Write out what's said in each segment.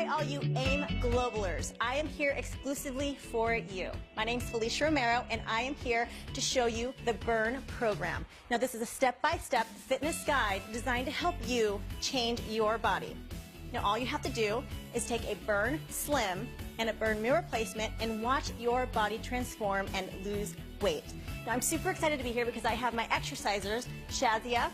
all you AIM Globalers. I am here exclusively for you. My name is Felicia Romero, and I am here to show you the Burn program. Now, this is a step-by-step fitness guide designed to help you change your body. Now, all you have to do is take a Burn Slim and a Burn Meal Replacement and watch your body transform and lose weight. Now, I'm super excited to be here because I have my exercisers, Shazia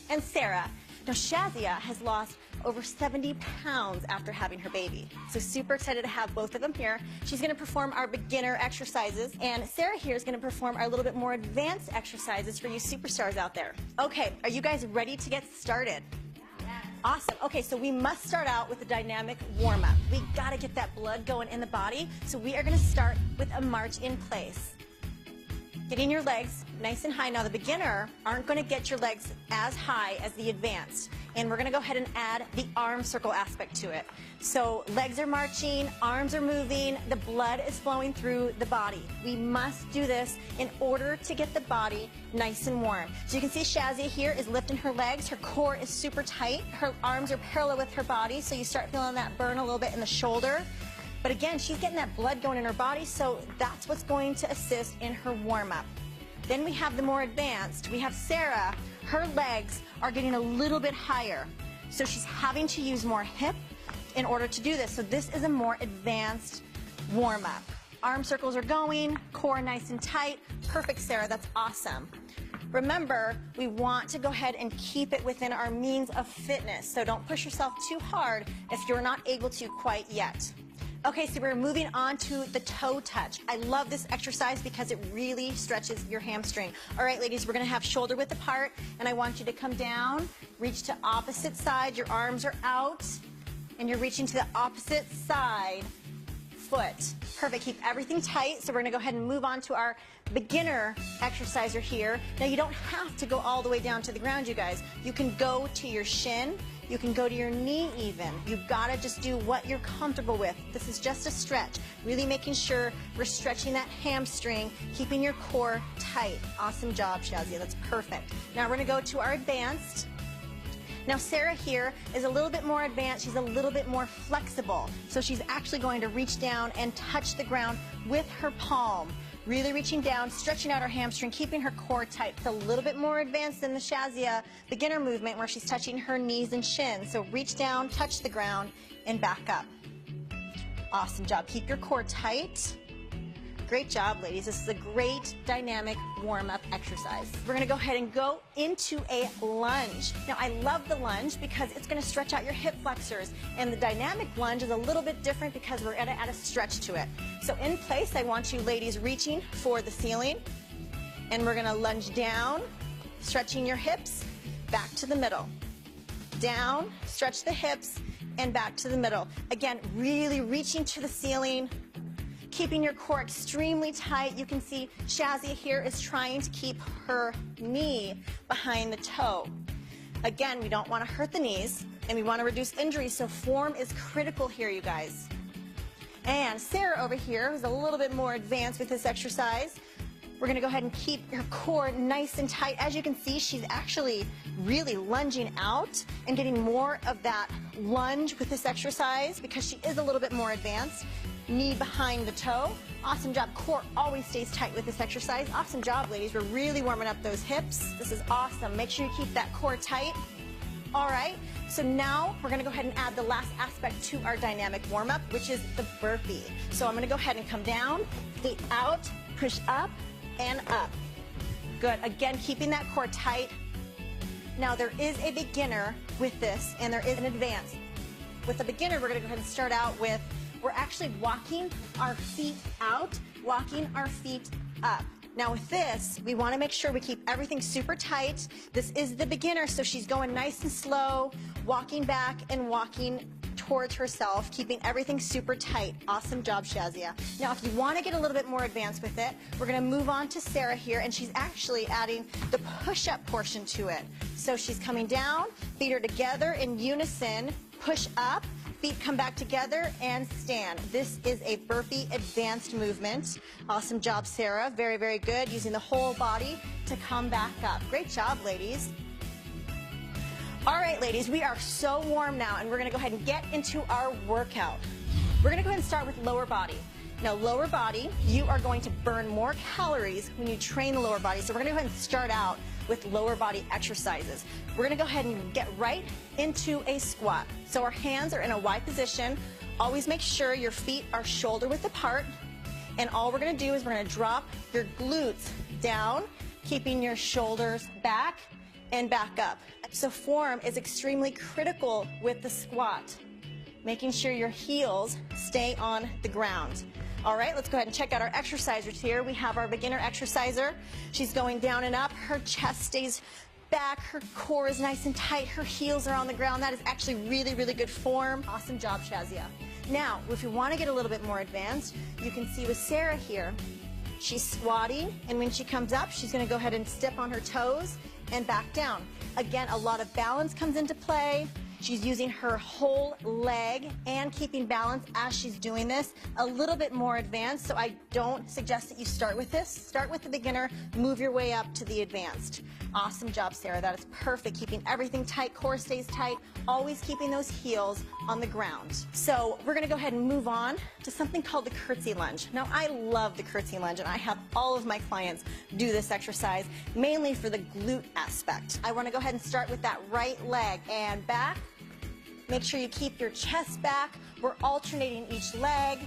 and Sarah. Now, Shazia has lost over 70 pounds after having her baby. So super excited to have both of them here. She's going to perform our beginner exercises, and Sarah here is going to perform our little bit more advanced exercises for you superstars out there. Okay, are you guys ready to get started? Yes. Awesome. Okay, so we must start out with a dynamic warm-up. We got to get that blood going in the body, so we are going to start with a march in place. Getting your legs nice and high. Now, the beginner aren't going to get your legs as high as the advanced. And we're going to go ahead and add the arm circle aspect to it. So legs are marching, arms are moving, the blood is flowing through the body. We must do this in order to get the body nice and warm. So you can see Shazia here is lifting her legs. Her core is super tight. Her arms are parallel with her body, so you start feeling that burn a little bit in the shoulder. But again, she's getting that blood going in her body, so that's what's going to assist in her warm-up. Then we have the more advanced. We have Sarah. Her legs are getting a little bit higher, so she's having to use more hip in order to do this. So this is a more advanced warm-up. Arm circles are going, core nice and tight. Perfect, Sarah. That's awesome. Remember, we want to go ahead and keep it within our means of fitness, so don't push yourself too hard if you're not able to quite yet. Okay, so we're moving on to the toe touch. I love this exercise because it really stretches your hamstring. All right, ladies, we're going to have shoulder width apart, and I want you to come down, reach to opposite side. Your arms are out, and you're reaching to the opposite side foot. Perfect. Keep everything tight. So we're going to go ahead and move on to our beginner exerciser here. Now, you don't have to go all the way down to the ground, you guys. You can go to your shin. You can go to your knee even. You've got to just do what you're comfortable with. This is just a stretch. Really making sure we're stretching that hamstring, keeping your core tight. Awesome job, Shazia. That's perfect. Now we're going to go to our advanced. Now Sarah here is a little bit more advanced. She's a little bit more flexible. So she's actually going to reach down and touch the ground with her palm. Really reaching down, stretching out her hamstring, keeping her core tight. It's a little bit more advanced than the Shazia beginner movement where she's touching her knees and shins. So reach down, touch the ground, and back up. Awesome job. Keep your core tight. Great job, ladies. This is a great dynamic warm-up exercise. We're going to go ahead and go into a lunge. Now, I love the lunge because it's going to stretch out your hip flexors, and the dynamic lunge is a little bit different because we're going to add a stretch to it. So in place, I want you ladies reaching for the ceiling, and we're going to lunge down, stretching your hips, back to the middle. Down, stretch the hips, and back to the middle. Again, really reaching to the ceiling, keeping your core extremely tight. You can see Shazia here is trying to keep her knee behind the toe. Again, we don't want to hurt the knees, and we want to reduce injuries, so form is critical here, you guys. And Sarah over here is a little bit more advanced with this exercise. We're going to go ahead and keep your core nice and tight. As you can see, she's actually really lunging out and getting more of that lunge with this exercise because she is a little bit more advanced. Knee behind the toe. Awesome job. Core always stays tight with this exercise. Awesome job, ladies. We're really warming up those hips. This is awesome. Make sure you keep that core tight. All right, so now we're going to go ahead and add the last aspect to our dynamic warm-up, which is the burpee. So I'm going to go ahead and come down, feet out, push up, and up. Good. Again, keeping that core tight. Now, there is a beginner with this, and there is an advanced. With the beginner, we're going to go ahead and start out with we're actually walking our feet out, walking our feet up. Now with this, we want to make sure we keep everything super tight. This is the beginner, so she's going nice and slow, walking back and walking towards herself, keeping everything super tight. Awesome job, Shazia. Now, if you want to get a little bit more advanced with it, we're going to move on to Sarah here, and she's actually adding the push-up portion to it. So she's coming down, feet are together in unison, push up, feet come back together, and stand. This is a burpee advanced movement. Awesome job, Sarah. Very, very good. Using the whole body to come back up. Great job, ladies. All right, ladies, we are so warm now, and we're going to go ahead and get into our workout. We're going to go ahead and start with lower body. Now, lower body, you are going to burn more calories when you train the lower body. So we're going to go ahead and start out with lower body exercises. We're going to go ahead and get right into a squat. So our hands are in a Y position. Always make sure your feet are shoulder width apart. And all we're going to do is we're going to drop your glutes down, keeping your shoulders back and back up. So form is extremely critical with the squat, making sure your heels stay on the ground. All right, let's go ahead and check out our exercisers here. We have our beginner exerciser. She's going down and up. Her chest stays back. Her core is nice and tight. Her heels are on the ground. That is actually really, really good form. Awesome job, Shazia. Now, if you want to get a little bit more advanced, you can see with Sarah here, she's squatting, and when she comes up, she's going to go ahead and step on her toes and back down. Again, a lot of balance comes into play. She's using her whole leg and keeping balance as she's doing this. A little bit more advanced, so I don't suggest that you start with this. Start with the beginner, move your way up to the advanced. Awesome job, Sarah. That is perfect. Keeping everything tight, core stays tight, always keeping those heels on the ground. So we're going to go ahead and move on to something called the curtsy lunge. Now, I love the curtsy lunge, and I have all of my clients do this exercise, mainly for the glute aspect. I want to go ahead and start with that right leg and back. Make sure you keep your chest back. We're alternating each leg.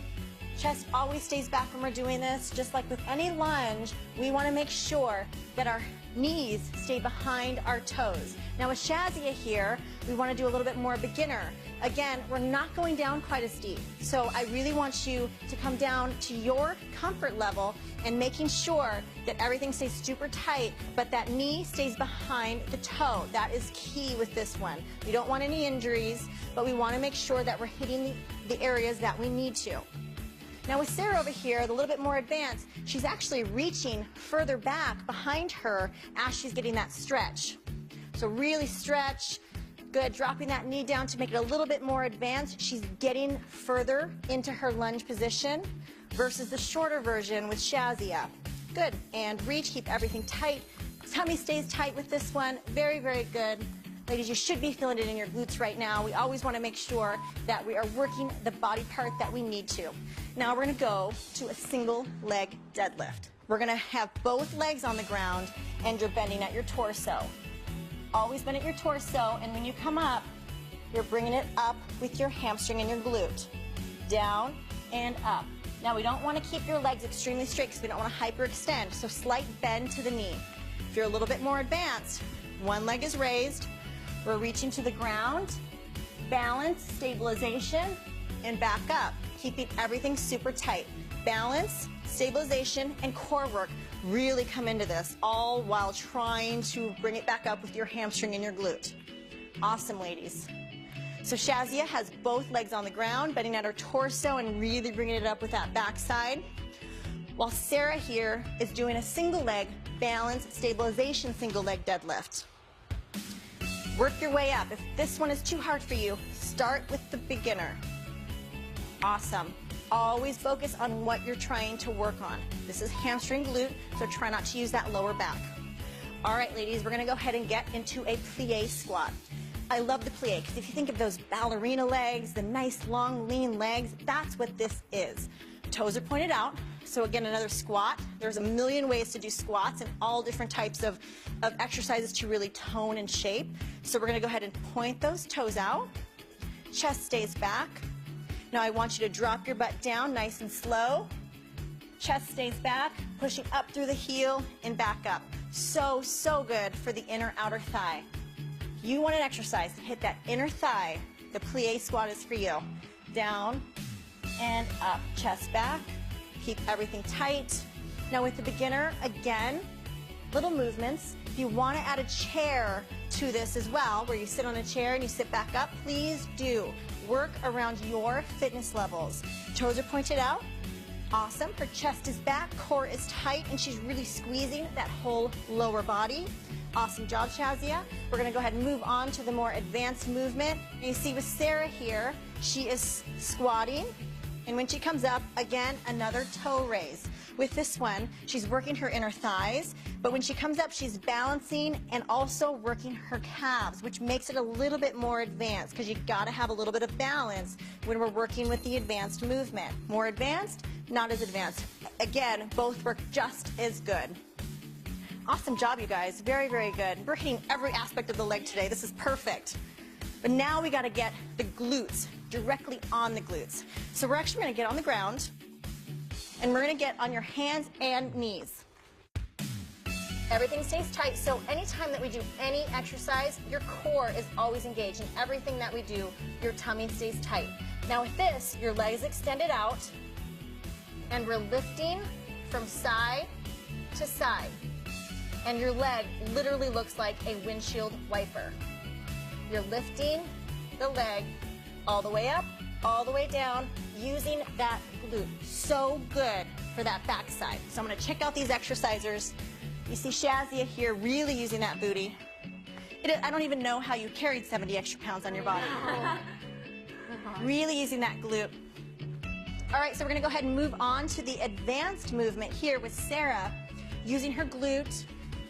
Chest always stays back when we're doing this. Just like with any lunge, we want to make sure that our knees stay behind our toes. Now with Shazia here, we want to do a little bit more beginner. Again, we're not going down quite as deep. So I really want you to come down to your comfort level and making sure that everything stays super tight, but that knee stays behind the toe. That is key with this one. We don't want any injuries, but we want to make sure that we're hitting the areas that we need to. Now with Sarah over here, a little bit more advanced, she's actually reaching further back behind her as she's getting that stretch. So really stretch. Good, dropping that knee down to make it a little bit more advanced. She's getting further into her lunge position versus the shorter version with Shazia. Good, and reach, keep everything tight. Tummy stays tight with this one. Very, very good. Ladies, you should be feeling it in your glutes right now. We always want to make sure that we are working the body part that we need to. Now we're going to go to a single leg deadlift. We're going to have both legs on the ground and you're bending at your torso. Always bend at your torso, and when you come up, you're bringing it up with your hamstring and your glute. Down and up. Now we don't want to keep your legs extremely straight because we don't want to hyperextend, so slight bend to the knee. If you're a little bit more advanced, one leg is raised, we're reaching to the ground, balance, stabilization, and back up, keeping everything super tight. Balance, stabilization, and core work really come into this, all while trying to bring it back up with your hamstring and your glute. Awesome, ladies. So Shazia has both legs on the ground, bending at her torso and really bringing it up with that backside, while Sarah here is doing a single leg balance, stabilization, single leg deadlift. Work your way up. If this one is too hard for you, start with the beginner. Awesome. Always focus on what you're trying to work on. This is hamstring glute, so try not to use that lower back. All right, ladies, we're going to go ahead and get into a plie squat. I love the plie because if you think of those ballerina legs, the nice, long, lean legs, that's what this is. Toes are pointed out. So again, another squat. There's a million ways to do squats and all different types of exercises to really tone and shape. So we're going to go ahead and point those toes out. Chest stays back. Now I want you to drop your butt down nice and slow. Chest stays back, pushing up through the heel and back up. So, so good for the inner outer thigh. If you want an exercise to hit that inner thigh, the plie squat is for you. Down and up, chest back. Keep everything tight. Now with the beginner, again, little movements. If you want to add a chair to this as well, where you sit on a chair and you sit back up, please do. Work around your fitness levels. Toes are pointed out. Awesome. Her chest is back, core is tight, and she's really squeezing that whole lower body. Awesome job, Shazia. We're going to go ahead and move on to the more advanced movement. You see with Sarah here, she is squatting. And when she comes up, again, another toe raise. With this one, she's working her inner thighs, but when she comes up, she's balancing and also working her calves, which makes it a little bit more advanced because you've got to have a little bit of balance when we're working with the advanced movement. More advanced, not as advanced. Again, both work just as good. Awesome job, you guys. Very, very good. We're hitting every aspect of the leg today. This is perfect. But now we got to get the glutes directly on the glutes. So we're actually going to get on the ground, and we're going to get on your hands and knees. Everything stays tight, so anytime that we do any exercise, your core is always engaged. In everything that we do, your tummy stays tight. Now with this, your legs extended out, and we're lifting from side to side. And your leg literally looks like a windshield wiper. You're lifting the leg all the way up, all the way down, using that glute. So good for that backside. So I'm going to check out these exercisers. You see Shazia here really using that booty. I don't even know how you carried 70 extra pounds on your body. Really using that glute. All right, so we're going to go ahead and move on to the advanced movement here with Sarah using her glute.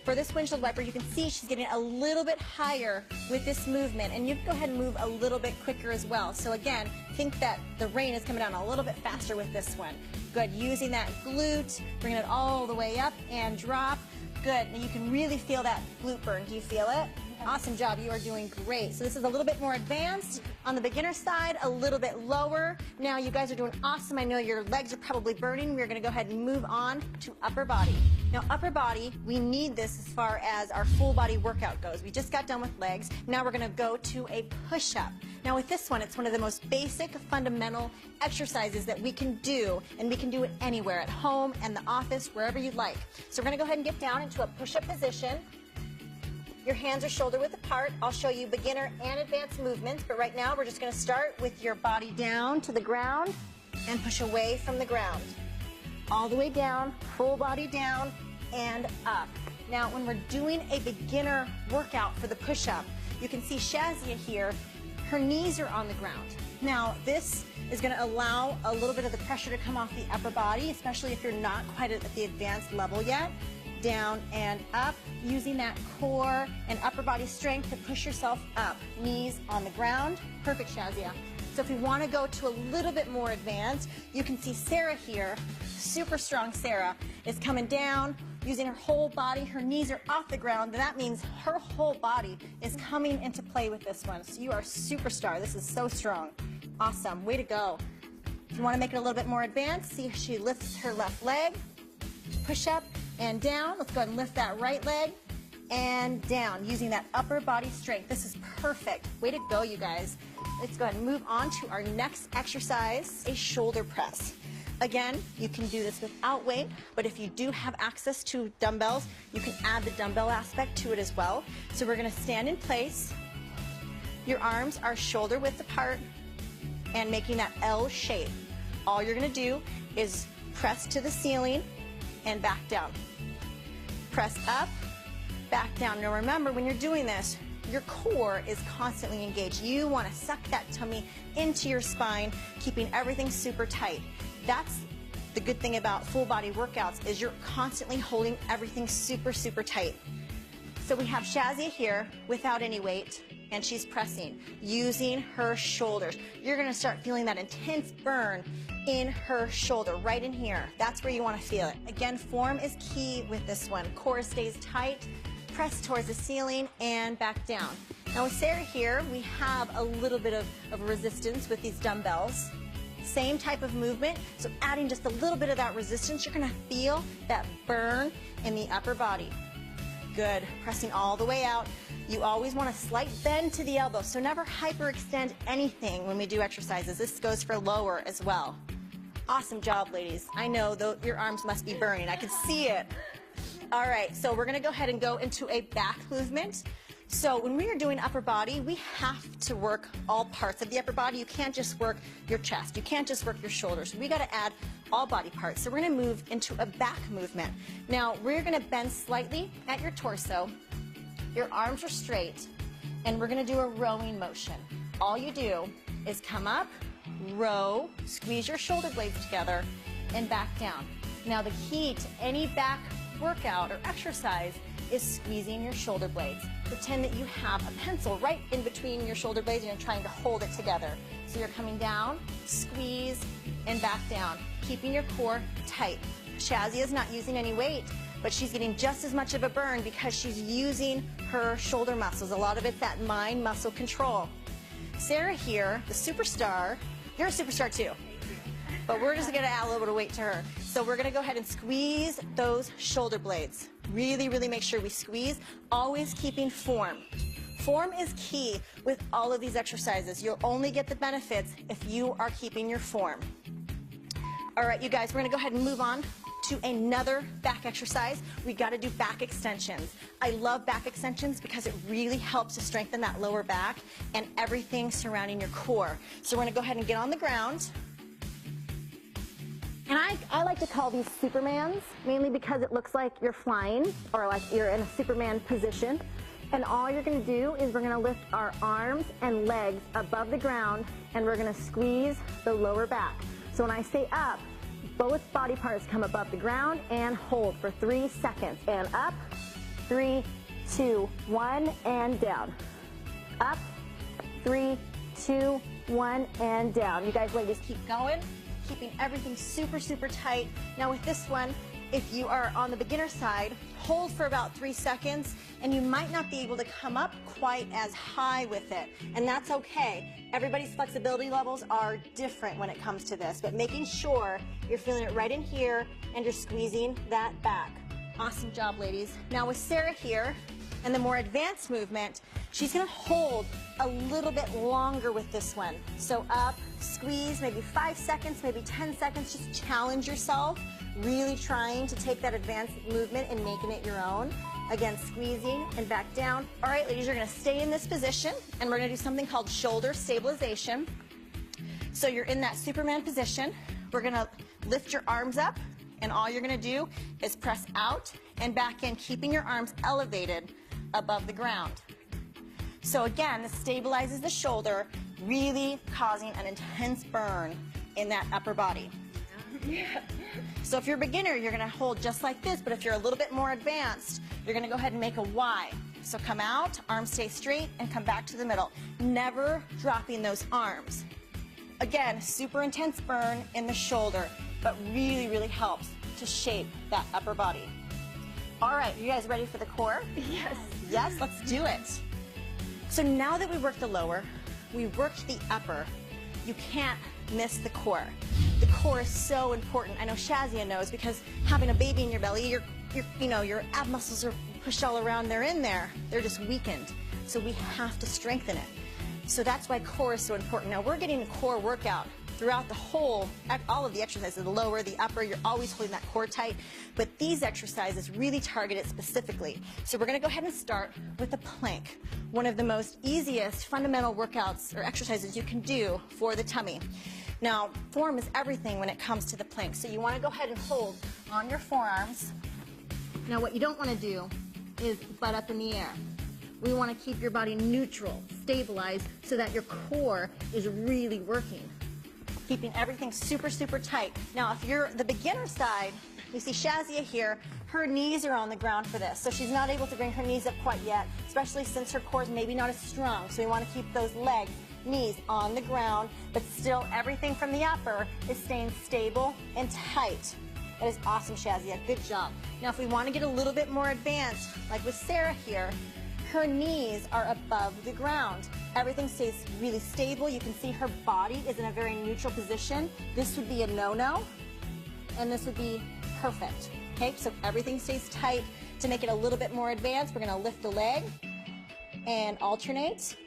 For this windshield wiper, you can see she's getting a little bit higher with this movement, and you can go ahead and move a little bit quicker as well. So again, think that the rain is coming down a little bit faster with this one. Good, using that glute, bringing it all the way up and drop. Good, and you can really feel that glute burn. Do you feel it? Awesome job, you are doing great. So this is a little bit more advanced on the beginner side, a little bit lower. Now you guys are doing awesome. I know your legs are probably burning. We're gonna go ahead and move on to upper body. Now upper body, we need this as far as our full body workout goes. We just got done with legs. Now we're gonna go to a push-up. Now with this one, it's one of the most basic fundamental exercises that we can do, and we can do it anywhere, at home and the office, wherever you'd like. So we're gonna go ahead and get down into a push-up position. Your hands are shoulder width apart. I'll show you beginner and advanced movements, but right now we're just going to start with your body down to the ground and push away from the ground. All the way down, full body down and up. Now when we're doing a beginner workout for the push-up, you can see Shazia here, her knees are on the ground. Now this is going to allow a little bit of the pressure to come off the upper body, especially if you're not quite at the advanced level yet. Down and up, using that core and upper body strength to push yourself up. Knees on the ground. Perfect, Shazia. So if you want to go to a little bit more advanced, you can see Sarah here, super strong Sarah, is coming down, using her whole body. Her knees are off the ground, and that means her whole body is coming into play with this one. So you are a superstar. This is so strong. Awesome. Way to go. If you want to make it a little bit more advanced, see if she lifts her left leg, push up, and down. Let's go ahead and lift that right leg and down using that upper body strength. This is perfect. Way to go, you guys. Let's go ahead and move on to our next exercise, a shoulder press. Again, you can do this without weight, but if you do have access to dumbbells, you can add the dumbbell aspect to it as well. So we're going to stand in place. Your arms are shoulder width apart and making that L shape. All you're going to do is press to the ceiling and back down. Press up, back down. Now remember, when you're doing this, your core is constantly engaged. You want to suck that tummy into your spine, keeping everything super tight. That's the good thing about full body workouts, is you're constantly holding everything super, super tight. So we have Shazia here without any weight, and she's pressing, using her shoulders. You're going to start feeling that intense burn in her shoulder, right in here. That's where you want to feel it. Again, form is key with this one. Core stays tight, press towards the ceiling, and back down. Now with Sarah here, we have a little bit of resistance with these dumbbells. Same type of movement, so adding just a little bit of that resistance, you're going to feel that burn in the upper body. Good. Pressing all the way out. You always want a slight bend to the elbow, so never hyperextend anything when we do exercises. This goes for lower as well. Awesome job, ladies. I know your arms must be burning. I can see it. All right, so we're going to go ahead and go into a back movement. So when we are doing upper body, we have to work all parts of the upper body. You can't just work your chest. You can't just work your shoulders. We got to add all body parts. So we're going to move into a back movement. Now, we're going to bend slightly at your torso. Your arms are straight, and we're going to do a rowing motion. All you do is come up, row, squeeze your shoulder blades together, and back down. Now the key to any back workout or exercise is squeezing your shoulder blades. Pretend that you have a pencil right in between your shoulder blades and you're trying to hold it together. So you're coming down, squeeze, and back down, keeping your core tight. Shazia is not using any weight, but she's getting just as much of a burn because she's using her shoulder muscles. A lot of it's that mind muscle control. Sarah here, the superstar, you're a superstar too, but we're just going to add a little bit of weight to her. So we're going to go ahead and squeeze those shoulder blades. Really, really make sure we squeeze, always keeping form. Form is key with all of these exercises. You'll only get the benefits if you are keeping your form. All right, you guys, we're going to go ahead and move on to another back exercise. We got to do back extensions. I love back extensions because it really helps to strengthen that lower back and everything surrounding your core. So we're going to go ahead and get on the ground. And I like to call these Supermans, mainly because it looks like you're flying or like you're in a Superman position. And all you're going to do is we're going to lift our arms and legs above the ground and we're going to squeeze the lower back. So when I say up, both body parts come above the ground and hold for 3 seconds. And up, 3, 2, 1, and down. Up, 3, 2, 1, and down. You guys ladies keep going, keeping everything super, super tight. Now with this one, if you are on the beginner side, hold for about 3 seconds and you might not be able to come up quite as high with it. And that's okay. Everybody's flexibility levels are different when it comes to this, but making sure you're feeling it right in here and you're squeezing that back. Awesome job, ladies. Now with Sarah here and the more advanced movement, she's going to hold a little bit longer with this one. So up, squeeze, maybe 5 seconds, maybe 10 seconds. Just challenge yourself, really trying to take that advanced movement and making it your own. Again, squeezing and back down. All right, ladies, you're going to stay in this position, and we're going to do something called shoulder stabilization. So you're in that Superman position. We're going to lift your arms up, and all you're going to do is press out and back in, keeping your arms elevated above the ground. So again, this stabilizes the shoulder, really causing an intense burn in that upper body. Yeah. So if you're a beginner, you're going to hold just like this, but if you're a little bit more advanced, you're going to go ahead and make a Y. So come out, arms stay straight, and come back to the middle. Never dropping those arms. Again, super intense burn in the shoulder, but really, really helps to shape that upper body. All right, you guys ready for the core? Yes. Yes, let's do it. So now that we worked the lower, we worked the upper, you can't miss the core. The core is so important. I know Shazia knows because having a baby in your belly, your ab muscles are pushed all around. They're in there. They're just weakened. So we have to strengthen it. So that's why core is so important. Now we're getting a core workout throughout the whole, all of the exercises, the lower, the upper, you're always holding that core tight. But these exercises really target it specifically. So we're going to go ahead and start with a plank, one of the most easiest fundamental workouts or exercises you can do for the tummy. Now, form is everything when it comes to the plank. So you want to go ahead and hold on your forearms. Now what you don't want to do is butt up in the air. We want to keep your body neutral, stabilized, so that your core is really working. Keeping everything super, super tight. Now, if you're the beginner side, you see Shazia here, her knees are on the ground for this, so she's not able to bring her knees up quite yet, especially since her core is maybe not as strong. So we want to keep those legs, knees on the ground, but still everything from the upper is staying stable and tight. That is awesome, Shazia. Good job. Now, if we want to get a little bit more advanced, like with Sarah here, her knees are above the ground. Everything stays really stable. You can see her body is in a very neutral position. This would be a no-no, and this would be perfect. Okay, so everything stays tight. To make it a little bit more advanced, we're going to lift the leg and alternate.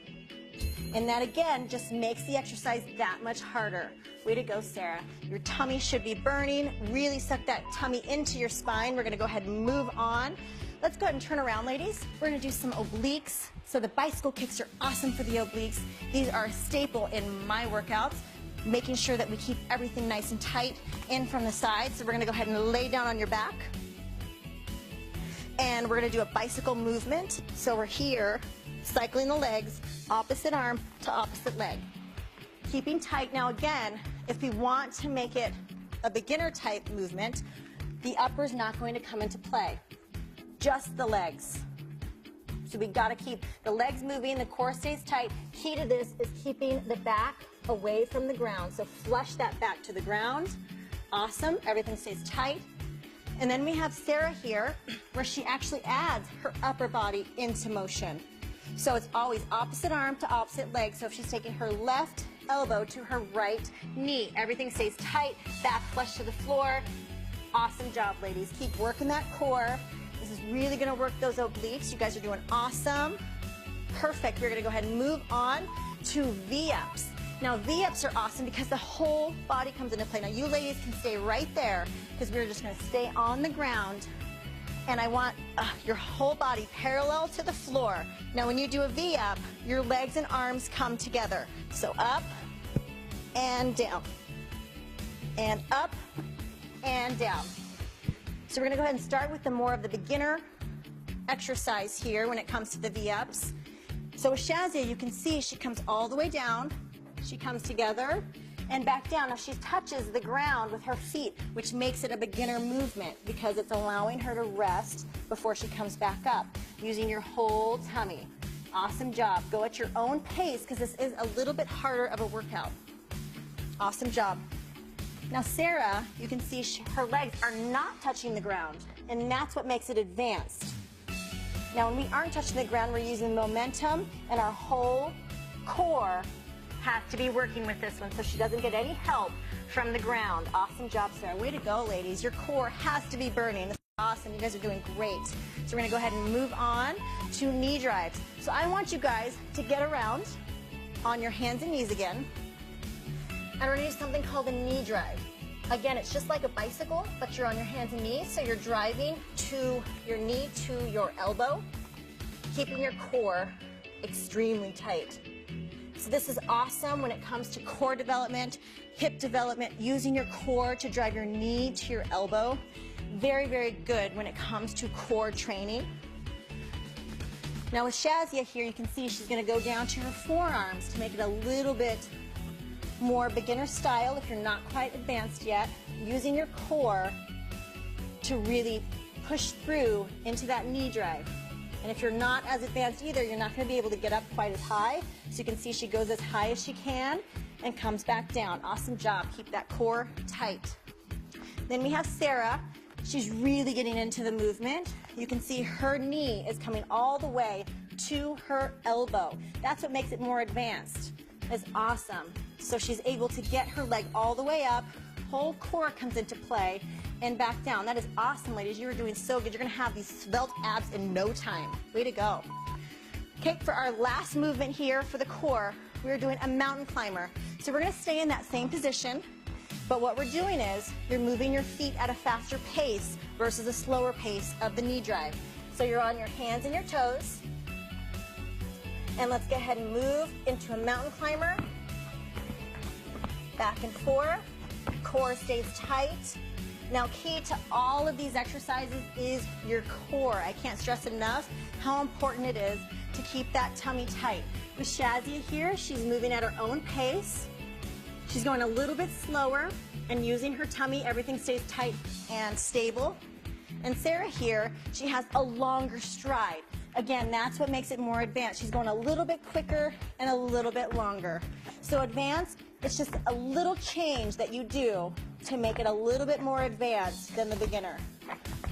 And that, again, just makes the exercise that much harder. Way to go, Sarah. Your tummy should be burning. Really suck that tummy into your spine. We're going to go ahead and move on. Let's go ahead and turn around, ladies. We're going to do some obliques. So the bicycle kicks are awesome for the obliques. These are a staple in my workouts, making sure that we keep everything nice and tight in from the side. So we're going to go ahead and lay down on your back. And we're going to do a bicycle movement. So we're here, cycling the legs, opposite arm to opposite leg. Keeping tight. Now again, if we want to make it a beginner type movement, The upper's not going to come into play, just the legs. So we got to keep the legs moving, the core stays tight. Key to this is keeping the back away from the ground. So flush that back to the ground. Awesome, everything stays tight. And then we have Sarah here, where she actually adds her upper body into motion. So it's always opposite arm to opposite leg. So if she's taking her left elbow to her right knee, everything stays tight, back flush to the floor. Awesome job, ladies. Keep working that core. This is really gonna work those obliques. You guys are doing awesome. Perfect. We're gonna go ahead and move on to V-ups. Now, V-ups are awesome because the whole body comes into play. Now, you ladies can stay right there because we're just gonna stay on the ground. And I want your whole body parallel to the floor. Now, when you do a V-up, your legs and arms come together. So up and down, and up and down. So we're gonna go ahead and start with the more of the beginner exercise here when it comes to the V-ups. So with Shazia, you can see she comes all the way down, she comes together, and back down. Now she touches the ground with her feet, which makes it a beginner movement because it's allowing her to rest before she comes back up, using your whole tummy. Awesome job. Go at your own pace because this is a little bit harder of a workout. Awesome job. Now Sarah, you can see her legs are not touching the ground, and that's what makes it advanced. Now when we aren't touching the ground, we're using momentum, and our whole core has to be working with this one so she doesn't get any help from the ground. Awesome job, Sarah. Way to go, ladies. Your core has to be burning. This is awesome. You guys are doing great. So we're going to go ahead and move on to knee drives. So I want you guys to get around on your hands and knees again. And we're going to do something called a knee drive. Again, it's just like a bicycle, but you're on your hands and knees. So you're driving to your knee to your elbow, keeping your core extremely tight. So this is awesome when it comes to core development, hip development, using your core to drive your knee to your elbow. Very, very good when it comes to core training. Now with Shazia here, you can see she's going to go down to her forearms to make it a little bit more beginner style if you're not quite advanced yet, using your core to really push through into that knee drive. And if you're not as advanced either, you're not going to be able to get up quite as high. So you can see she goes as high as she can and comes back down. Awesome job. Keep that core tight. Then we have Sarah. She's really getting into the movement. You can see her knee is coming all the way to her elbow. That's what makes it more advanced. It's awesome. So she's able to get her leg all the way up, whole core comes into play, and back down. That is awesome, ladies. You are doing so good. You're going to have these svelte abs in no time. Way to go. Okay, for our last movement here for the core, we're doing a mountain climber. So we're going to stay in that same position, but what we're doing is you're moving your feet at a faster pace versus a slower pace of the knee drive. So you're on your hands and your toes. And let's go ahead and move into a mountain climber. Back and forth. Core stays tight. Now, key to all of these exercises is your core. I can't stress enough how important it is to keep that tummy tight. With Shazia here, she's moving at her own pace. She's going a little bit slower and using her tummy, everything stays tight and stable. And Sarah here, she has a longer stride. Again, that's what makes it more advanced. She's going a little bit quicker and a little bit longer. So advanced, it's just a little change that you do to make it a little bit more advanced than the beginner.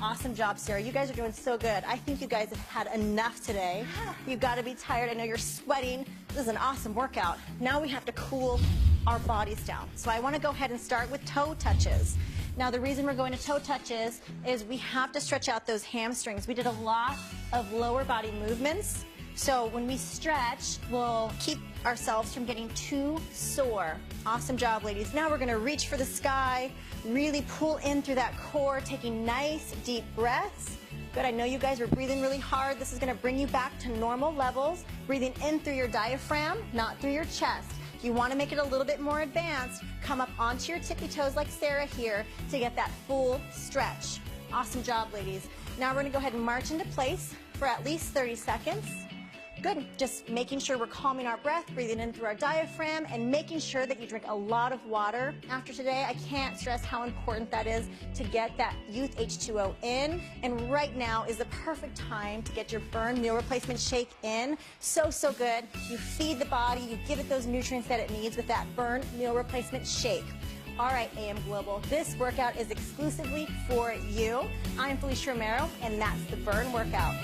Awesome job, Sarah. You guys are doing so good. I think you guys have had enough today. You've got to be tired. I know you're sweating. This is an awesome workout. Now we have to cool our bodies down. So I want to go ahead and start with toe touches. Now the reason we're going to toe touches is we have to stretch out those hamstrings. We did a lot of lower body movements. So when we stretch, we'll keep ourselves from getting too sore. Awesome job, ladies. Now we're going to reach for the sky, really pull in through that core, taking nice deep breaths. Good, I know you guys are breathing really hard. This is going to bring you back to normal levels. Breathing in through your diaphragm, not through your chest. If you want to make it a little bit more advanced, come up onto your tippy toes like Sarah here to get that full stretch. Awesome job, ladies. Now we're going to go ahead and march into place for at least 30 seconds. Good. Just making sure we're calming our breath, breathing in through our diaphragm, and making sure that you drink a lot of water after today. I can't stress how important that is to get that youth H2O in. And right now is the perfect time to get your Burn Meal Replacement Shake in. So, so good. You feed the body, you give it those nutrients that it needs with that Burn Meal Replacement Shake. All right, AM Global, this workout is exclusively for you. I'm Felicia Romero, and that's the Burn Workout.